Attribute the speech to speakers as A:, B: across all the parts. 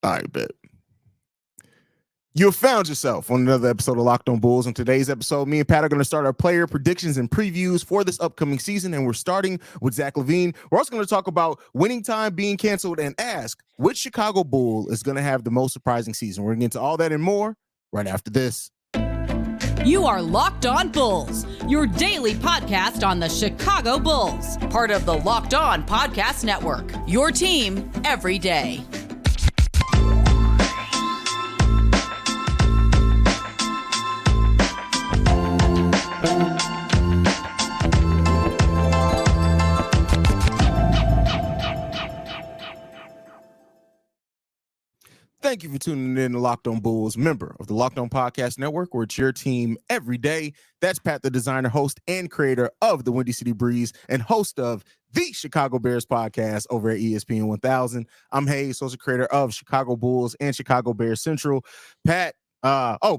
A: All right, bet. You have found yourself on another episode of Locked On Bulls. On today's episode, me and Pat are going to start our player predictions and previews for this upcoming season, and we're starting with Zach LaVine. We're also going to talk about winning time being canceled and ask which Chicago Bull is going to have the most surprising season. We're going to get into all that and more right after this.
B: You are Locked On Bulls, your daily podcast on the Chicago Bulls, part of the Locked On Podcast Network, your team every day.
A: Thank you for tuning in to Locked On Bulls, member of the Locked On Podcast Network, where it's your team every day. That's Pat the Designer, host and creator of the Windy City Breeze and host of the Chicago Bears podcast over at ESPN 1000. I'm Haize, also creator of Chicago Bulls and Chicago Bears Central. Pat,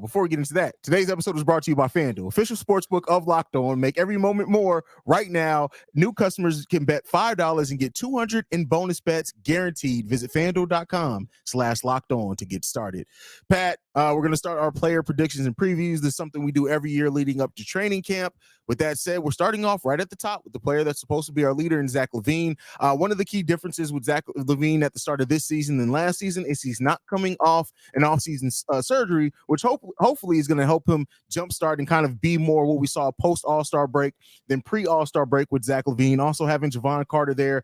A: before we get into that, today's episode is brought to you by FanDuel, official sportsbook of Locked On. Make every moment more. Right now, new customers can bet $5 and get $200 in bonus bets guaranteed. Visit FanDuel.com/LockedOn to get started. Pat, we're going to start our player predictions and previews. This is something we do every year leading up to training camp. With that said, we're starting off right at the top with the player that's supposed to be our leader in Zach LaVine. One of the key differences with Zach LaVine at the start of this season than last season is he's not coming off an offseason surgery, which hopefully is going to help him jumpstart and kind of be more what we saw post All-Star break than pre-All-Star break with Zach LaVine. Also having Javon Carter there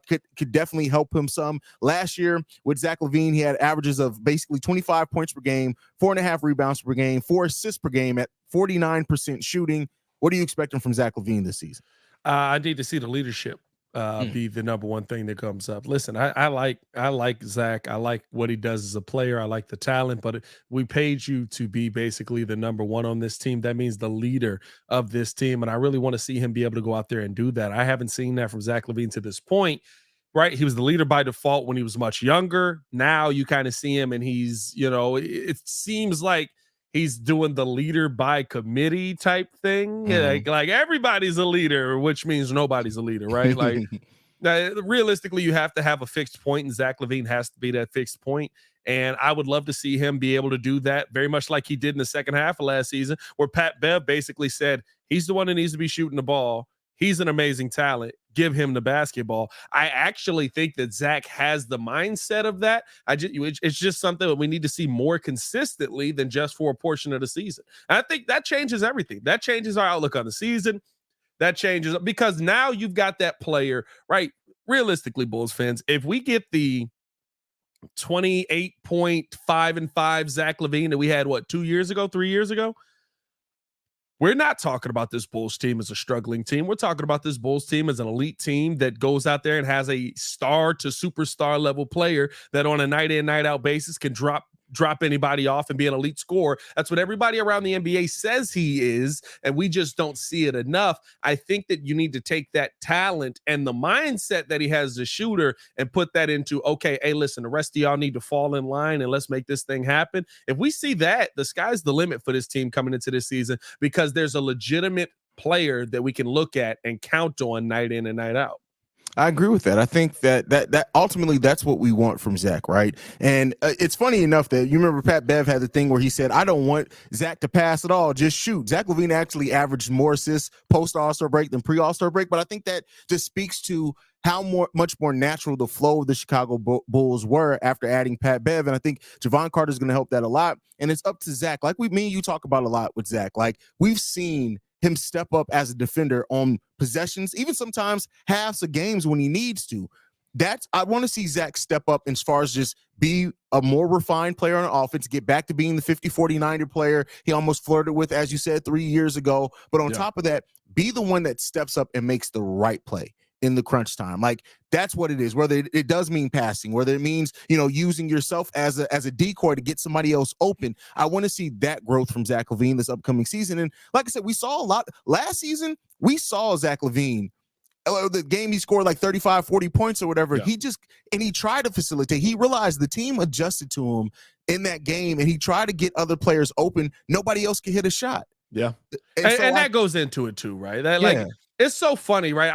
A: could definitely help him some. Last year with Zach LaVine, he had averages of basically 25 points per game, 4.5 rebounds per game, 4 assists per game at 49% shooting. What are you expecting from Zach LaVine this season?
C: I need to see the leadership be the number one thing that comes up. Listen, I like Zach. I like what he does as a player. I like the talent, but we paid you to be basically the number one on this team. That means the leader of this team, and I really want to see him be able to go out there and do that. I haven't seen that from Zach LaVine to this point. Right, he was the leader by default when he was much younger. Now you kind of see him, and he's, it seems like he's doing the leader by committee type thing. Like everybody's a leader, which means nobody's a leader, right? Like realistically, you have to have a fixed point, and Zach LaVine has to be that fixed point. And I would love to see him be able to do that very much like he did in the second half of last season, where Pat Bev basically said he's the one that needs to be shooting the ball. He's an amazing talent. Give him the basketball. I actually think that Zach has the mindset of that. It's just something that we need to see more consistently than just for a portion of the season. And I think that changes everything. That changes our outlook on the season. That changes because now you've got that player, right? Realistically, Bulls fans, if we get the 28.5-5 Zach LaVine that we had, 3 years ago? We're not talking about this Bulls team as a struggling team. We're talking about this Bulls team as an elite team that goes out there and has a star to superstar level player that on a night in, night out basis can drop anybody off and be an elite scorer. That's what everybody around the NBA says he is, and we just don't see it enough. I think that you need to take that talent and the mindset that he has as a shooter and put that into, okay, hey, listen, the rest of y'all need to fall in line and let's make this thing happen. If we see that, the sky's the limit for this team coming into this season because there's a legitimate player that we can look at and count on night in and night out.
A: I agree with that. I think that ultimately that's what we want from Zach, right? And it's funny enough that you remember Pat Bev had the thing where he said, I don't want Zach to pass at all, just shoot. Zach LaVine actually averaged more assists post All-Star break than pre-All-Star break, but I think that just speaks to how much more natural the flow of the Chicago Bulls were after adding Pat Bev. And I think Javon Carter is going to help that a lot. And it's up to Zach. Like me and you talk about a lot with Zach. Like we've seen him step up as a defender on possessions, even sometimes halves of games when he needs to. I want to see Zach step up as far as just be a more refined player on offense, get back to being the 50-40-90 player he almost flirted with, as you said, 3 years ago. But on top of that, be the one that steps up and makes the right play in the crunch time. Like that's what it is, whether it does mean passing, whether it means, using yourself as a decoy to get somebody else open. I want to see that growth from Zach LaVine this upcoming season. And like I said, we saw a lot last season. We saw Zach LaVine, the game he scored like 35, 40 points or whatever. Yeah. He tried to facilitate. He realized the team adjusted to him in that game and he tried to get other players open. Nobody else could hit a shot.
C: Yeah. And that goes into it too, right? It's so funny, right?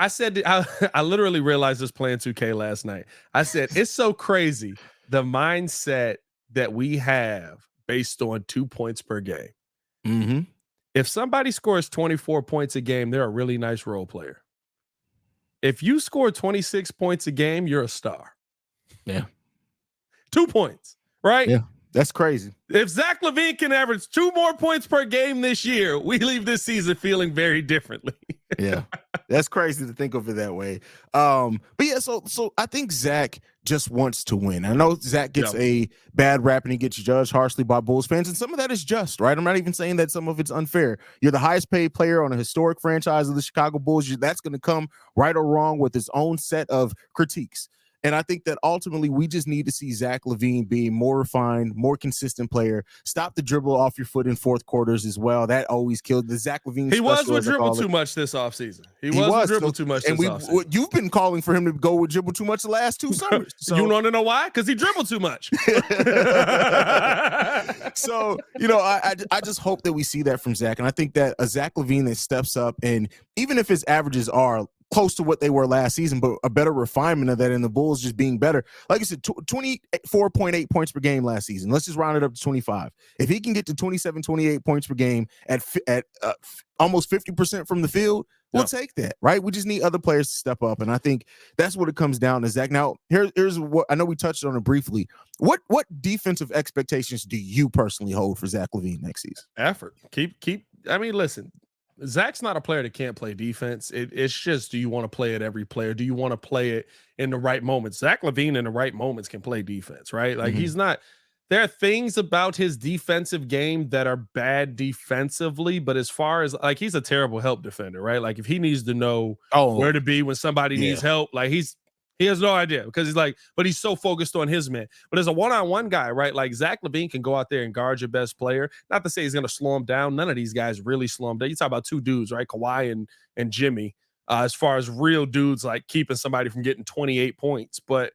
C: I literally realized this playing 2K last night. I said, it's so crazy the mindset that we have based on 2 points per game.
A: Mm-hmm.
C: If somebody scores 24 points a game, they're a really nice role player. If you score 26 points a game, you're a star.
A: Yeah.
C: 2 points, right?
A: Yeah. That's crazy.
C: If Zach LaVine can average 2 more points per game this year, we leave this season feeling very differently.
A: Yeah. That's crazy to think of it that way. But yeah, so I think Zach just wants to win. I know Zach gets a bad rap and he gets judged harshly by Bulls fans, and some of that is just, right? I'm not even saying that some of it's unfair. You're the highest paid player on a historic franchise of the Chicago Bulls. That's going to come right or wrong with its own set of critiques. And I think that ultimately we just need to see Zach LaVine be more refined, more consistent player. Stop the dribble off your foot in fourth quarters as well. That always killed the Zach LaVine.
C: He was with dribble too much this offseason. He was with dribble too much this offseason.
A: You've been calling for him to go with dribble too much the last 2 summers. So.
C: You want to know why? Because he dribbled too much.
A: So, I just hope that we see that from Zach. And I think that a Zach LaVine that steps up, and even if his averages are close to what they were last season, but a better refinement of that, and the Bulls just being better. Like I said, 24.8 points per game last season. Let's just round it up to 25. If he can get to 27, 28 points per game at almost 50% from the field, we'll take that, right? We just need other players to step up, and I think that's what it comes down to, Zach. Now, here's what I know we touched on it briefly. What defensive expectations do you personally hold for Zach LaVine next season?
C: Effort. I mean, listen. Zach's not a player that can't play defense. It's just, do you want to play it every player? Do you want to play it in the right moments? Zach LaVine in the right moments can play defense, right? Like he's not, there are things about his defensive game that are bad defensively, but as far as like, he's a terrible help defender, right? Like if he needs to know where to be when somebody needs help, like he has no idea because but he's so focused on his man. But as a one-on-one guy, right? Like Zach LaVine can go out there and guard your best player. Not to say he's going to slow him down. None of these guys really slow him down. You talk about 2 dudes, right? Kawhi and Jimmy, as far as real dudes, like keeping somebody from getting 28 points. But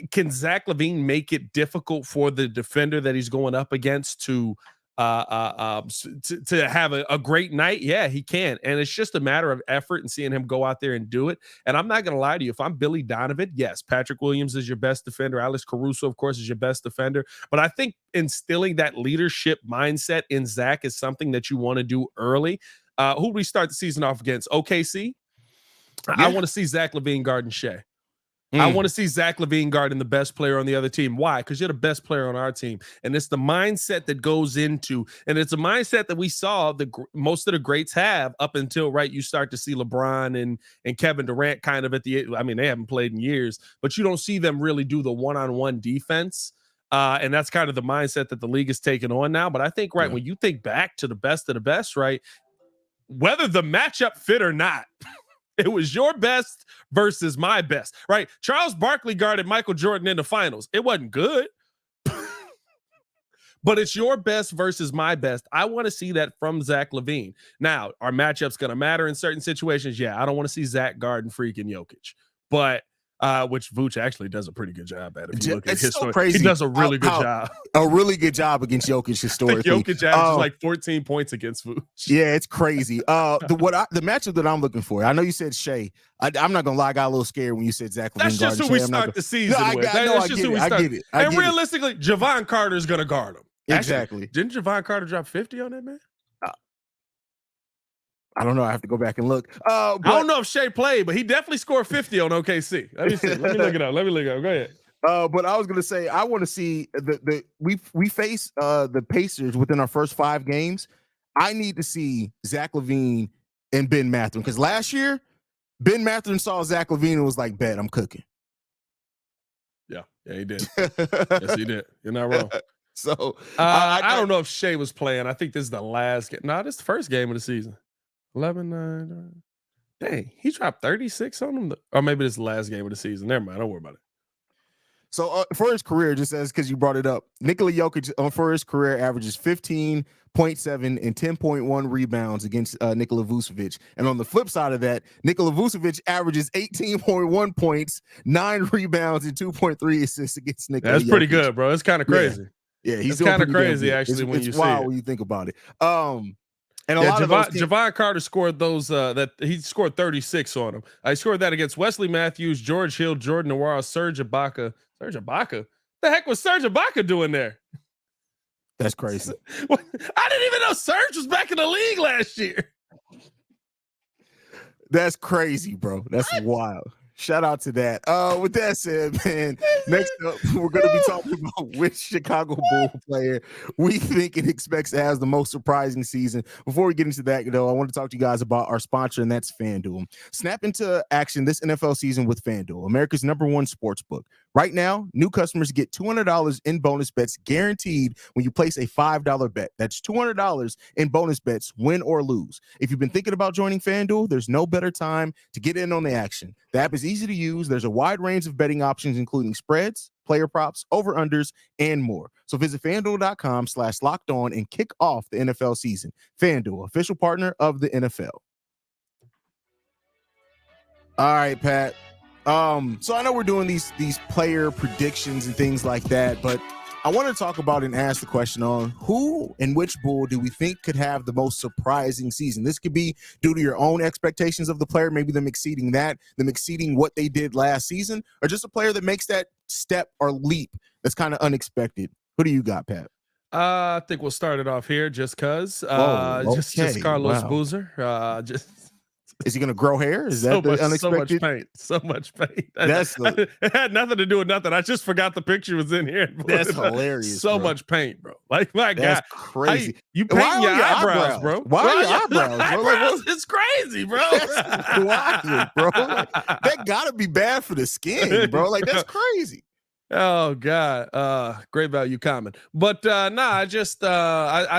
C: can Zach LaVine make it difficult for the defender that he's going up against to have a great night? Yeah, he can. And it's just a matter of effort and seeing him go out there and do it. And I'm not going to lie to you. If I'm Billy Donovan, yes, Patrick Williams is your best defender. Alex Caruso, of course, is your best defender. But I think instilling that leadership mindset in Zach is something that you want to do early. Who do we start the season off against? OKC? Yeah. I want to see Zach LaVine guarding Shea. I want to see Zach LaVine guarding the best player on the other team. Why? Because you're the best player on our team. And it's the mindset that goes into, and it's a mindset that we saw most of the greats have up until, right, you start to see LeBron and Kevin Durant kind of they haven't played in years, but you don't see them really do the one-on-one defense. And that's kind of the mindset that the league is taking on now. But I think, right, when you think back to the best of the best, right, whether the matchup fit or not, it was your best versus my best, right? Charles Barkley guarded Michael Jordan in the finals. It wasn't good, but it's your best versus my best. I want to see that from Zach LaVine. Now, are matchups going to matter in certain situations? Yeah, I don't want to see Zach guarding freaking Jokic, but which Vooch actually does a pretty good job at. If you look at his story, crazy. He does a really good job.
A: A really good job against Jokic historically.
C: Jokic averages like 14 points against Vooch.
A: Yeah, it's crazy. The matchup that I'm looking for, I know you said Shea. I'm not gonna lie, I got a little scared when you said Zach LaVine.
C: That's just who we start the season with. That's just who we start. And realistically, Javon Carter is gonna guard him.
A: Exactly.
C: Actually, didn't Javon Carter drop 50 on that man?
A: I don't know. I have to go back and look.
C: I don't know if Shea played, but he definitely scored 50 on OKC. Let me see. Let me look it up. Go ahead.
A: But I was gonna say I want to see we face the Pacers within our first 5 games. I need to see Zach LaVine and Ben Mathurin, because last year Ben Mathurin saw Zach LaVine and was like, "Bet I'm cooking."
C: Yeah, he did. Yes, he did. You're not wrong.
A: So
C: I don't know if Shea was playing. I think this is the last game. No, this is the first game of the season. 11-9. Dang, he dropped 36 on him. Or maybe this is the last game of the season. Never mind. Don't worry about it.
A: So for his career, just as because you brought it up, Nikola Jokic for his career averages 15.7 and 10.1 rebounds against Nikola Vucevic. And on the flip side of that, Nikola Vucevic averages 18.1 points, 9 rebounds, and 2.3 assists against Nikola Jokic.
C: That's pretty good, bro. It's kind of crazy.
A: Yeah, he's
C: kind of crazy, actually, when you see it.
A: When you think about it. And a lot of those
C: Javon Carter scored those that he scored 36 on him. I scored that against Wesley Matthews, George Hill, Jordan Nwora, Serge Ibaka. Serge Ibaka? The heck was Serge Ibaka doing there?
A: That's crazy.
C: I didn't even know Serge was back in the league last year.
A: That's crazy, bro. That's wild. Shout out to that. With that said, man, next up, we're going to be talking about which Chicago Bull player we think and expects to have the most surprising season. Before we get into that, though, I want to talk to you guys about our sponsor, and that's FanDuel. Snap into action this NFL season with FanDuel, America's #1 sportsbook. Right now, new customers get $200 in bonus bets guaranteed when you place a $5 bet. That's $200 in bonus bets, win or lose. If you've been thinking about joining FanDuel, there's no better time to get in on the action. The app is easy to use. There's a wide range of betting options, including spreads, player props, over-unders, and more. So visit FanDuel.com/lockedon and kick off the NFL season. FanDuel, official partner of the NFL. All right, Pat. So I know we're doing these player predictions and things like that, but I want to talk about and ask the question on who and which Bull do we think could have the most surprising season? This could be due to your own expectations of the player, maybe them exceeding what they did last season, or just a player that makes that step or leap that's kind of unexpected. Who do you got, Pat?
C: I think we'll start it off here just because.
A: Okay.
C: Just Carlos
A: Wow.
C: Boozer.
A: Is he going to grow hair? Is that the unexpected?
C: So much paint.
A: It
C: had nothing to do with nothing. I just forgot the picture was in here.
A: That's hilarious.
C: So
A: bro.
C: much paint, bro. Like, my God.
A: That's crazy.
C: You paint your eyebrows, bro.
A: Why are your eyebrows, bro?
C: It's crazy, bro.
A: That's wild, bro. Like, that got to be bad for the skin, bro. Like, that's crazy.
C: Oh, God. Great value comment. But I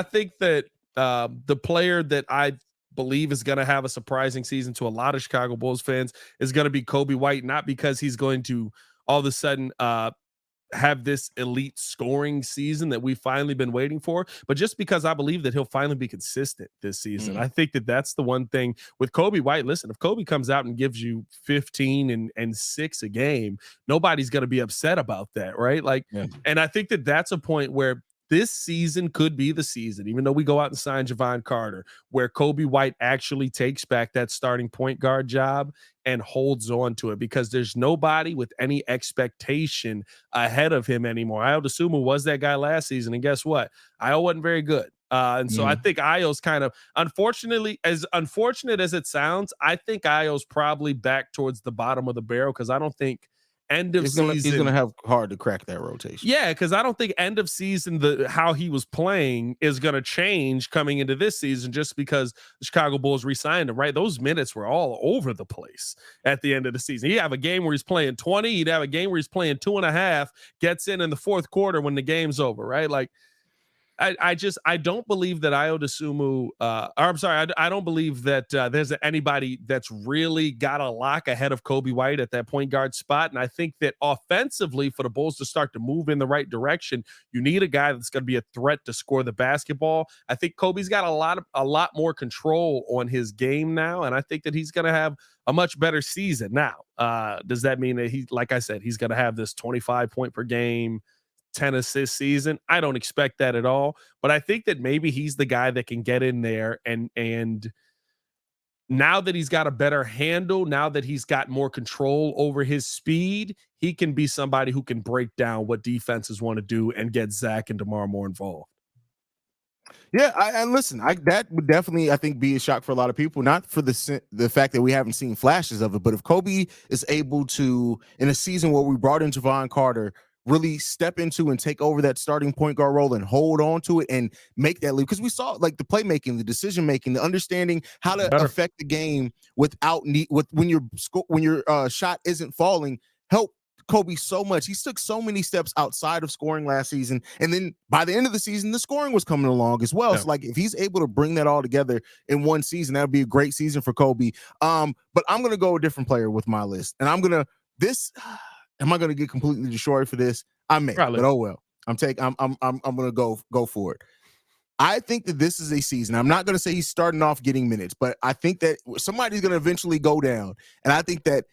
C: think that the player that I believe is going to have a surprising season to a lot of Chicago Bulls fans is going to be Coby White, not because he's going to all of a sudden have this elite scoring season that we've finally been waiting for, but just because I believe that he'll finally be consistent this season. I think that that's the one thing with Coby White. Listen, if Coby comes out and gives you 15 and 6 a game, nobody's going to be upset about that, right? Like, and I think that that's a point where this season could be the season, even though we go out and sign Javon Carter, where Coby White actually takes back that starting point guard job and holds on to it, because there's nobody with any expectation ahead of him anymore. Ayo Dosunmu was that guy last season, and guess what? Ayo wasn't very good. So I think Ayo's kind of, unfortunately, as unfortunate as it sounds, I think Ayo's probably back towards the bottom of the barrel, because I don't think he's going to have
A: hard to crack that rotation.
C: Yeah, because I don't think end of season, how he was playing is going to change coming into this season, just because the Chicago Bulls re-signed him, right? Those minutes were all over the place at the end of the season. He'd have a game where he's playing 20. He'd have a game where he's playing 2.5, gets in the fourth quarter when the game's over, right? Like, I don't believe that Ayo Dosunmu, I don't believe that there's anybody that's really got a lock ahead of Coby White at that point guard spot. And I think that offensively, for the Bulls to start to move in the right direction, you need a guy that's going to be a threat to score the basketball. I think Kobe's got a lot more control on his game now, and I think that he's going to have a much better season now. Does that mean that like I said, he's going to have this 25 point per game, 10 assist season? I don't expect that at all, but I think that maybe he's the guy that can get in there and now that he's got a better handle, now that he's got more control over his speed, he can be somebody who can break down what defenses want to do and get Zach and DeMar more involved.
A: Yeah, and listen, that would definitely, I think, be a shock for a lot of people, not for the fact that we haven't seen flashes of it, but if Coby is able to, in a season where we brought in Javon Carter, really step into and take over that starting point guard role and hold on to it and make that leap. Because we saw like the playmaking, the decision making, the understanding how to affect the game without when your shot isn't falling, help Coby so much. He took so many steps outside of scoring last season, and then by the end of the season, the scoring was coming along as well. So like if he's able to bring that all together in one season, that would be a great season for Coby. But I'm gonna go a different player with my list, and am I going to get completely destroyed for this? I may, but oh well. I'm going to go for it. I think that this is a season. I'm not going to say he's starting off getting minutes, but I think that somebody's going to eventually go down, and I think that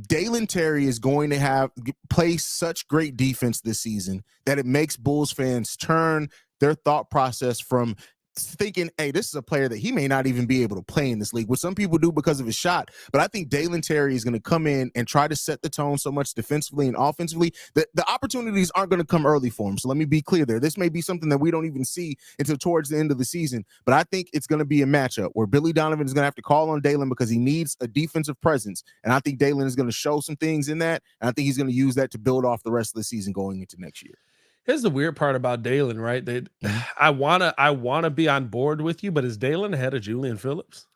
A: Dalen Terry is going to play such great defense this season that it makes Bulls fans turn their thought process from thinking, hey, this is a player that he may not even be able to play in this league, which some people do because of his shot. But I think Dalen Terry is going to come in and try to set the tone so much defensively and offensively that the opportunities aren't going to come early for him. So let me be clear there. This may be something that we don't even see until towards the end of the season. But I think it's going to be a matchup where Billy Donovan is going to have to call on Dalen because he needs a defensive presence. And I think Dalen is going to show some things in that. And I think he's going to use that to build off the rest of the season going into next year.
C: Here's the weird part about Dalen, right? I wanna be on board with you, but is Dalen ahead of Julian Phillips?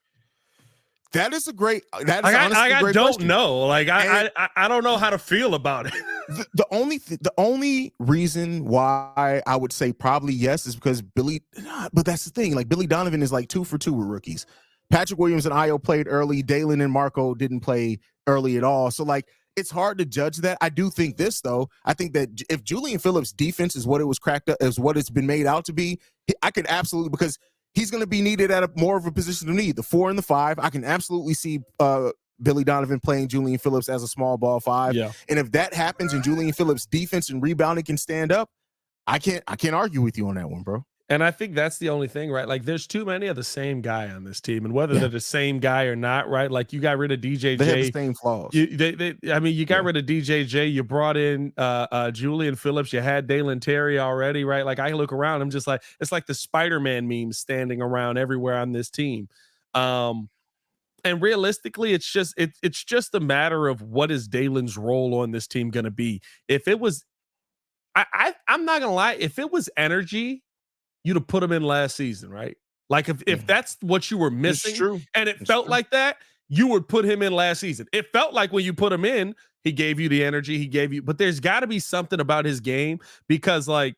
A: That is a great. That is
C: like,
A: honestly a great
C: don't
A: question.
C: know. Like I don't know how to feel about it.
A: The only reason why I would say probably yes is because Billy. But that's the thing. Like Billy Donovan is like 2 for 2 with rookies. Patrick Williams and Io played early. Dalen and Marco didn't play early at all. So like, it's hard to judge that. I do think this, though. I think that if Julian Phillips' defense is what it was cracked up, is what it's been made out to be, I can absolutely, because he's going to be needed at more of a position of need, the 4 and the 5. I can absolutely see Billy Donovan playing Julian Phillips as a small ball 5.
C: Yeah.
A: And if that happens and Julian Phillips' defense and rebounding can stand up, I can't argue with you on that one, bro.
C: And I think that's the only thing, right? Like, there's too many of the same guy on this team, and whether they're the same guy or not, right? Like, you got rid of DJJ.
A: They have the same flaws.
C: You got rid of DJJ. You brought in Julian Phillips. You had Dalen Terry already, right? Like, I look around, I'm just like, it's like the Spider-Man meme standing around everywhere on this team. And realistically, it's just a matter of what is Dalen's role on this team going to be. If it was, I'm not gonna lie, if it was energy, you'd have put him in last season, right? Like if that's what you were missing,
A: true.
C: And it felt like that, you would put him in last season. It felt like when you put him in, he gave you the energy, he gave you, but there's got to be something about his game because like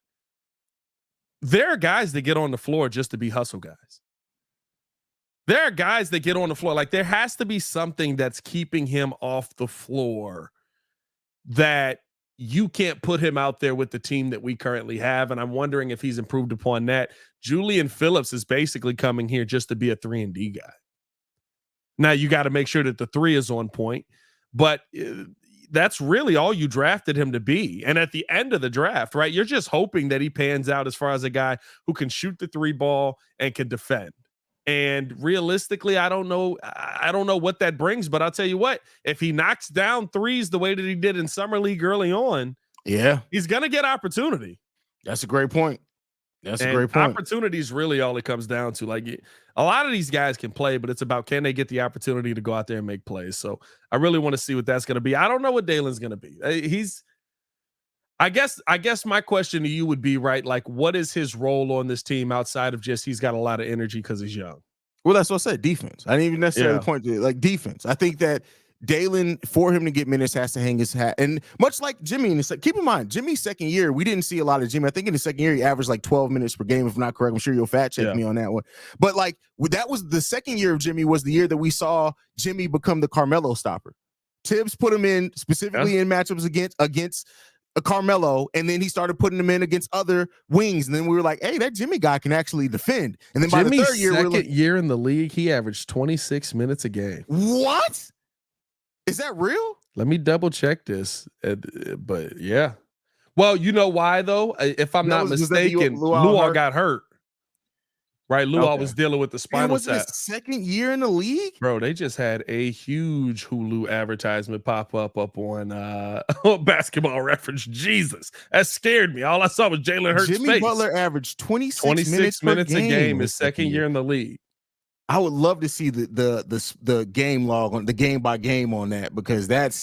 C: there are guys that get on the floor just to be hustle guys. There are guys that get on the floor. Like there has to be something that's keeping him off the floor that you can't put him out there with the team that we currently have. And I'm wondering if he's improved upon that. Julian Phillips is basically coming here just to be a 3-and-D guy. Now you got to make sure that the 3 is on point, but that's really all you drafted him to be. And at the end of the draft, right, you're just hoping that he pans out as far as a guy who can shoot the 3 ball and can defend. And realistically, I don't know what that brings, but I'll tell you what, if he knocks down threes the way that he did in Summer League early on, he's going to get opportunity.
A: That's a great point. A great point.
C: Opportunity is really all it comes down to. Like a lot of these guys can play, but it's about can they get the opportunity to go out there and make plays. So I really want to see what that's going to be. I don't know what Dalen's going to be. I guess my question to you would be, right, like what is his role on this team outside of just he's got a lot of energy because he's young?
A: Well, that's what I said, defense. I didn't even necessarily point to like defense. I think that Dalen, for him to get minutes, has to hang his hat. And much like Jimmy, keep in mind, Jimmy's second year, we didn't see a lot of Jimmy. I think in the second year, he averaged like 12 minutes per game, if I'm not correct. I'm sure you'll fact check me on that one. But like that was the second year of Jimmy was the year that we saw Jimmy become the Carmelo stopper. Tibbs put him in specifically in matchups against a Carmelo, and then he started putting them in against other wings, and then we were like, "Hey, that Jimmy guy can actually defend." And then by the third year,
C: second year in the league, he averaged 26 minutes a game.
A: What? Is that real?
C: Let me double check this. But yeah, well, you know why though? If I'm not mistaken, Luau got hurt. Right, Luau was dealing with the spinal tap.
A: Was his second year in the league?
C: Bro, they just had a huge Hulu advertisement pop up on Basketball Reference. Jesus, that scared me. All I saw was Jalen Hurts'
A: Jimmy
C: face.
A: Butler averaged 26 minutes
C: a game his second year in the league.
A: I would love to see the game log on the game by game on that because
C: it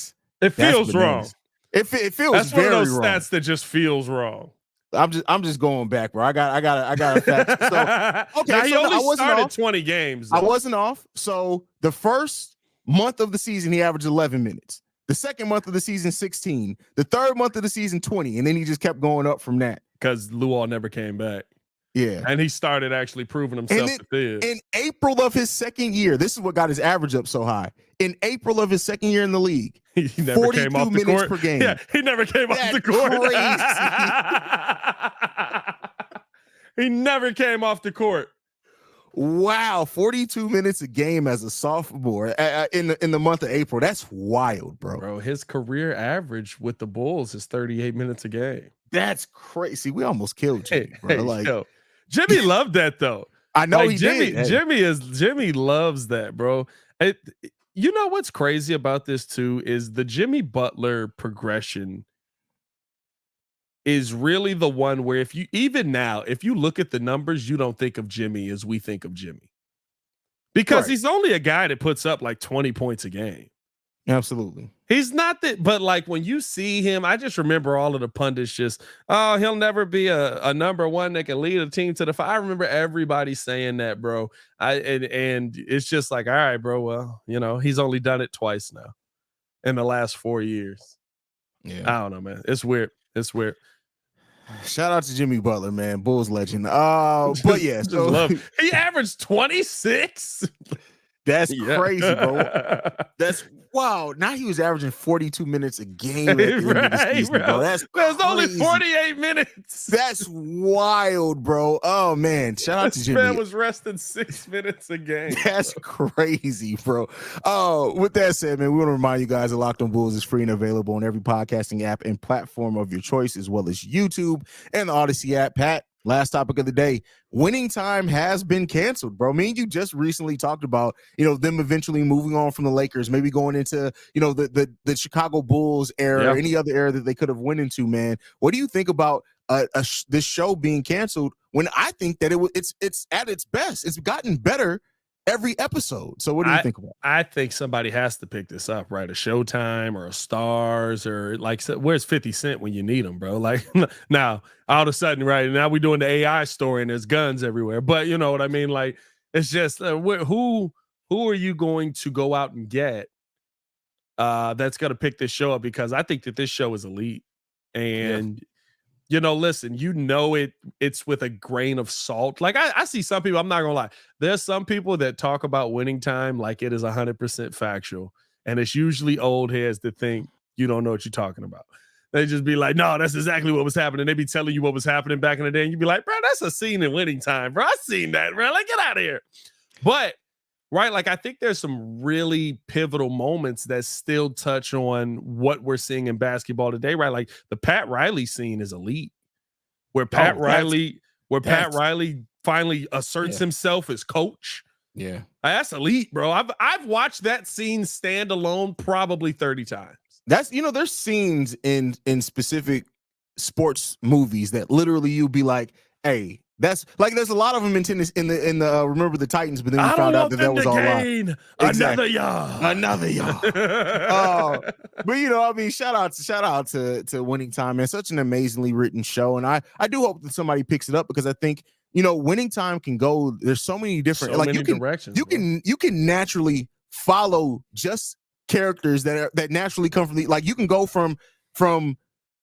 C: feels wrong.
A: It feels
C: that's
A: very
C: one of those
A: wrong.
C: Stats that just feels wrong.
A: I'm just going back, bro. I got a fact. So okay,
C: now, he only started
A: off.
C: 20 games. Though.
A: I wasn't off. So the first month of the season, he averaged 11 minutes. The second month of the season, 16. The third month of the season, 20. And then he just kept going up from that.
C: Because Luau never came back.
A: Yeah.
C: And he started actually proving himself to this.
A: In April of his second year, this is what got his average up so high. In April of his second year in the league,
C: he never came off the court.
A: Per game.
C: Yeah, he never came off the court. He never came off the court.
A: Wow, 42 minutes a game as a sophomore in the month of April. That's wild, bro.
C: Bro, his career average with the Bulls is 38 minutes a game.
A: That's crazy. We almost killed Jimmy, bro.
C: Jimmy loved that though.
A: I know
C: like
A: he
C: Jimmy,
A: did. Hey.
C: Jimmy loves that, bro. You know what's crazy about this too is the Jimmy Butler progression is really the one where if you look at the numbers, you don't think of Jimmy as we think of Jimmy. Because he's only a guy that puts up like 20 points a game.
A: Absolutely.
C: He's not that, but like when you see him, I just remember all of the pundits just, oh, he'll never be a number one that can lead a team to the fight. I remember everybody saying that, bro. And it's just like, all right, bro. Well, you know, he's only done it twice now in the last 4 years.
A: Yeah.
C: I don't know, man. It's weird. It's weird.
A: Shout out to Jimmy Butler, man. Bulls legend. But yeah, so
C: he averaged 26.
A: That's crazy, bro. That's wow. Now he was averaging 42 minutes a game at the end of the season, bro. That's
C: only 48 minutes.
A: That's wild, bro. Oh man, shout out to Jimmy.
C: Man was resting 6 minutes a game.
A: That's crazy, bro. With that said, man, we want to remind you guys that Locked On Bulls is free and available on every podcasting app and platform of your choice, as well as YouTube and the Odyssey app. Pat, last topic of the day. Winning time has been canceled, bro. Me and you just recently talked about, them eventually moving on from the Lakers, maybe going into, the Chicago Bulls era, or any other era that they could have went into, man. What do you think about this show being canceled when I think that it's at its best? It's gotten better every episode. So what do you think about it?
C: I think somebody has to pick this up, right? A Showtime or a Stars, or like, where's 50 Cent when you need him, bro? Like now, all of a sudden, right now we're doing the AI story and there's guns everywhere. But you know what I mean? Like, it's just who are you going to go out and get that's going to pick this show up? Because I think that this show is elite. And listen, it's with a grain of salt. Like I see some people, I'm not gonna lie. There's some people that talk about Winning Time like it is 100% factual. And it's usually old heads that think you don't know what you're talking about. They just be like, no, that's exactly what was happening. They be telling you what was happening back in the day. And you'd be like, bro, that's a scene in Winning Time, bro. I seen that, bro. Like, get out of here. But right, like I think there's some really pivotal moments that still touch on what we're seeing in basketball today, right? Like the Pat Riley scene is elite, where Pat Riley finally asserts himself as coach.
A: Yeah,
C: that's elite, bro. I've watched that scene stand alone probably 30 times.
A: That's there's scenes in specific sports movies that literally you'd be like, hey. That's like there's a lot of them in tennis in the Remember the Titans, but then we found out that was all live.
C: Another yard.
A: But shout out to Winning Time, man. Such an amazingly written show, and I do hope that somebody picks it up because I think Winning Time can go. There's so many different
C: directions.
A: You can naturally follow just characters that naturally come from you can go from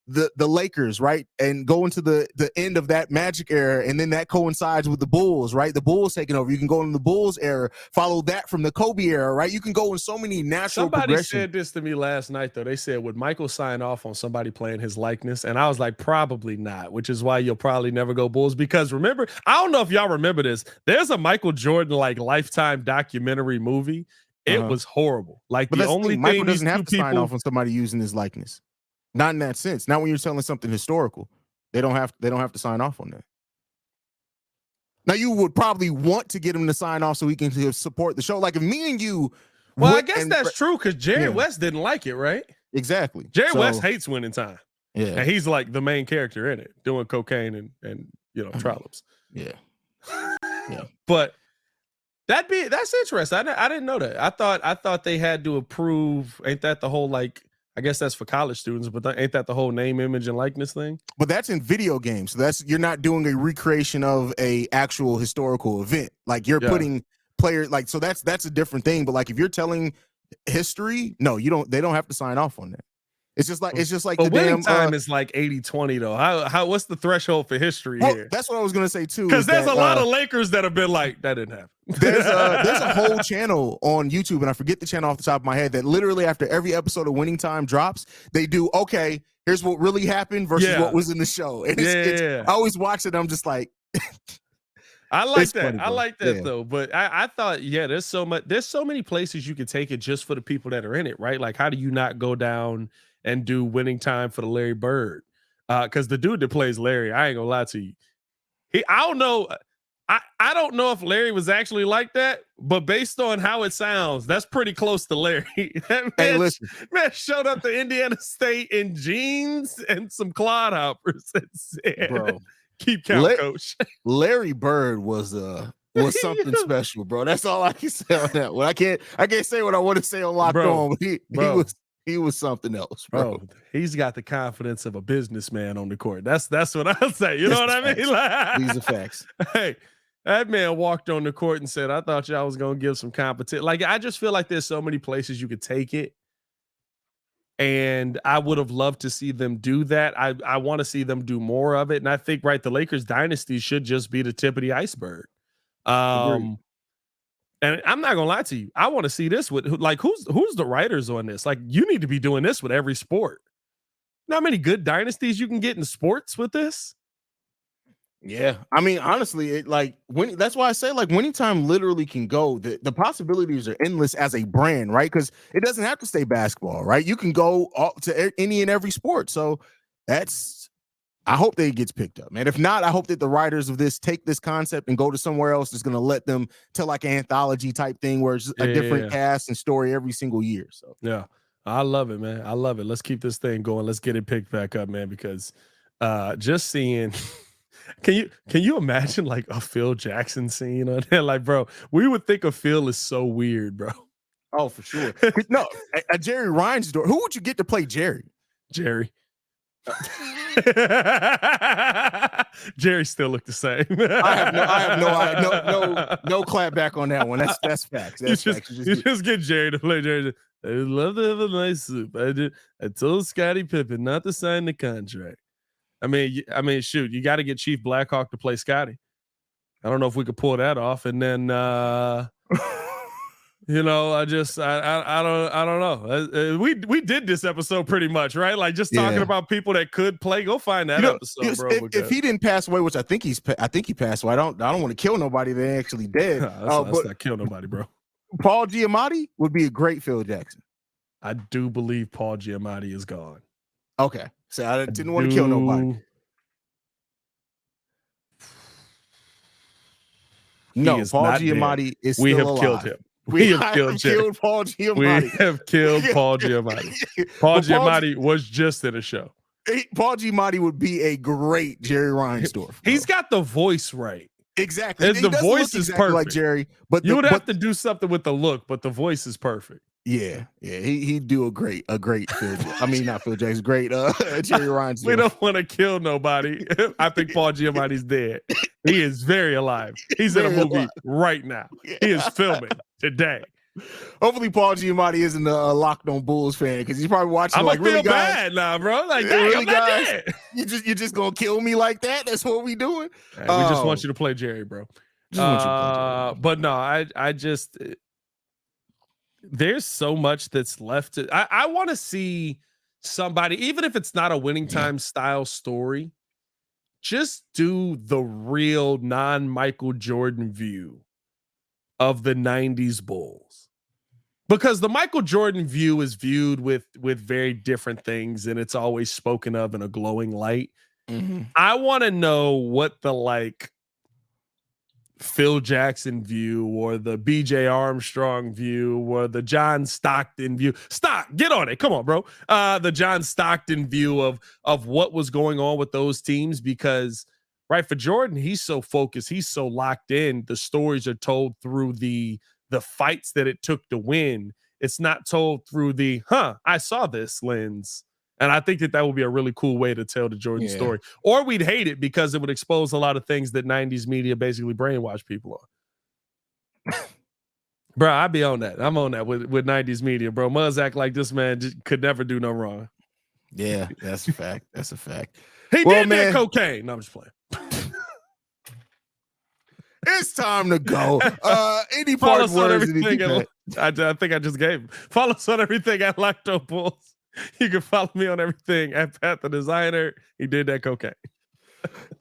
A: the Lakers, right? And go into the end of that Magic era, and then that coincides with the Bulls, right? The Bulls taking over. You can go in the Bulls era, follow that from the Kobe era, right? You can go in so many natural progressions.
C: Said this to me last night, though. They said, would Michael sign off on somebody playing his likeness? And I was like, probably not, which is why you'll probably never go Bulls. Because remember, I don't know if y'all remember this. There's a Michael Jordan Lifetime documentary movie. It was horrible. Like, but the only thing
A: Michael doesn't have to sign off on somebody using his likeness. Not in that sense. Not when you're telling something historical. They don't have to sign off on that. Now you would probably want to get him to sign off so he can support the show. Like if me and you.
C: Well, I guess that's true because Jerry West didn't like it, right?
A: Exactly.
C: Jerry West hates Winning Time.
A: Yeah.
C: And he's like the main character in it, doing cocaine and trollops.
A: Yeah. Yeah.
C: But that's interesting. I didn't know that. I thought they had to approve. Ain't that the whole I guess that's for college students, but ain't that the whole name, image, and likeness thing?
A: But that's in video games. So you're not doing a recreation of a actual historical event. Like you're putting players so that's a different thing. But like if you're telling history, no, you don't. They don't have to sign off on that. It's just like the
C: Winning
A: damn
C: Time is like 80-20 though. How what's the threshold for history here?
A: That's what I was gonna say too.
C: Because there's a lot of Lakers that have been like, that didn't happen.
A: There's a whole channel on YouTube, and I forget the channel off the top of my head, that literally after every episode of Winning Time drops, they do here's what really happened versus what was in the show. And I always watch it. I'm just like.
C: I like that. Funny, I like that though. But I thought, there's so many places you can take it just for the people that are in it, right? Like, how do you not go down and do Winning Time for the Larry Bird? Because the dude that plays Larry, I ain't gonna lie to you. I don't know. I don't know if Larry was actually like that, but based on how it sounds, that's pretty close to Larry.
A: Hey,
C: man showed up to Indiana State in jeans and some clodhoppers and said,
A: bro,
C: keep count, coach.
A: Larry Bird was something special, bro. That's all I can say on that one. I can't say what I want to say on Locked On, but he was something else, bro.
C: He's got the confidence of a businessman on the court. That's what I'll say. You know what I mean? Like,
A: these are facts.
C: Hey, that man walked on the court and said, I thought y'all was going to give some competition. Like, I just feel like there's so many places you could take it. And I would have loved to see them do that. I want to see them do more of it. And I think, right, the Lakers dynasty should just be the tip of the iceberg. And I'm not gonna lie to you. I want to see this with like who's the writers on this? Like, you need to be doing this with every sport. You know how many good dynasties you can get in sports with this?
A: Yeah, I mean, honestly, that's why I say like winning time literally can go. The possibilities are endless as a brand, right? Because it doesn't have to stay basketball, right? You can go to any and every sport. So I hope that it gets picked up, man. If not, I hope that the writers of this take this concept and go to somewhere else that's going to let them tell like an anthology type thing where it's a different cast and story every single year. So
C: yeah, I love it, man. I love it. Let's keep this thing going. Let's get it picked back up, man. Because just seeing. Can you imagine like a Phil Jackson scene on there? Like, bro, we would think of Phil is so weird, bro.
A: Oh, for sure. No, a Jerry Reinsdorf. Who would you get to play Jerry?
C: Jerry. Jerry still looked the same.
A: I have no clap back on that one. That's facts. That's facts.
C: You just get Jerry to play Jerry. I would love to have a nice soup. I told Scottie Pippen not to sign the contract. I mean, shoot, you got to get Chief Blackhawk to play Scotty. I don't know if we could pull that off. And then, you know, I don't know. We did this episode pretty much, right? Like just talking about people that could play. Go find that episode, bro.
A: If he didn't pass away, which I think he passed away. I don't want to kill nobody that actually dead.
C: Let's not kill nobody, bro.
A: Paul Giamatti would be a great Phil Jackson.
C: I do believe Paul Giamatti is gone.
A: Okay. So I didn't want to kill nobody. No, Paul Giamatti is still alive.
C: We have killed him. We have killed
A: Paul Giamatti.
C: We have killed Paul Giamatti. Paul Giamatti was just in a show.
A: Paul Giamatti would be a great Jerry Reinsdorf.
C: He's got the voice right.
A: Exactly.
C: The voice is perfect.
A: Like Jerry, but
C: you would have to do something with the look, but the voice is perfect.
A: Yeah. He'd do a great Phil. I mean, not Phil Jackson. Great Jerry Reinsdorf.
C: We don't want to kill nobody. I think Paul Giamatti's dead. He is very alive. He's in a movie right now. He is filming today.
A: Hopefully, Paul Giamatti isn't a Locked On Bulls fan because he's probably watching.
C: I'm
A: like,
C: really
A: feel
C: bad now, bro. Like,
A: really, guys, you just gonna kill me like that? That's what we doing.
C: Hey, we just want you to play Jerry, bro. But no, I just. There's so much that's left. I want to see somebody, even if it's not a winning time style story, just do the real non-Michael Jordan view of the 90s Bulls. Because the Michael Jordan view is viewed with very different things, and it's always spoken of in a glowing light. Mm-hmm. I want to know what the Phil Jackson view or the BJ Armstrong view or the John Stockton view. Get on it. Come on, bro. The John Stockton view of what was going on with those teams, because right, for Jordan, he's so focused, he's so locked in. The stories are told through the fights that it took to win. It's not told through the I saw this lens. And I think that would be a really cool way to tell the Jordan story. Or we'd hate it because it would expose a lot of things that 90s media basically brainwash people on. Bro, I'd be on that. I'm on that with 90s media, bro. Muzz act like this man just could never do no wrong.
A: Yeah, that's a fact. That's a fact.
C: Did that cocaine. No, I'm just playing.
A: It's time to go. Any
C: Follow
A: part
C: us on
A: words?
C: Everything I think I just gave him. Follow us on everything at Locked On Bulls. You can follow me on everything at Pat the Designer. He did that cocaine.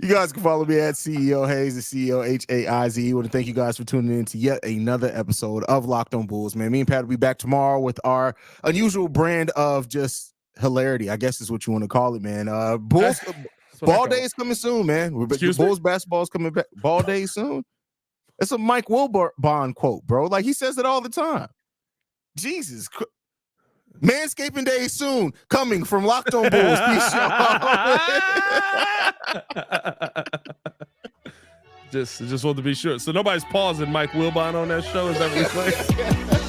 A: You guys can follow me at CEO Haize, the CEO Haize. I want to thank you guys for tuning in to yet another episode of Locked On Bulls, man. Me and Pat will be back tomorrow with our unusual brand of just hilarity, I guess is what you want to call it, man. Bulls ball day is coming soon, man. Bulls basketball is coming back. Ball day soon. It's a Mike Wilbon quote, bro. Like, he says it all the time. Jesus Christ. Manscaping Day soon, coming from Locked On Bulls. Peace, y'all.
C: Just want to be sure. So nobody's pausing Mike Wilbon on that show. Is that what you're saying?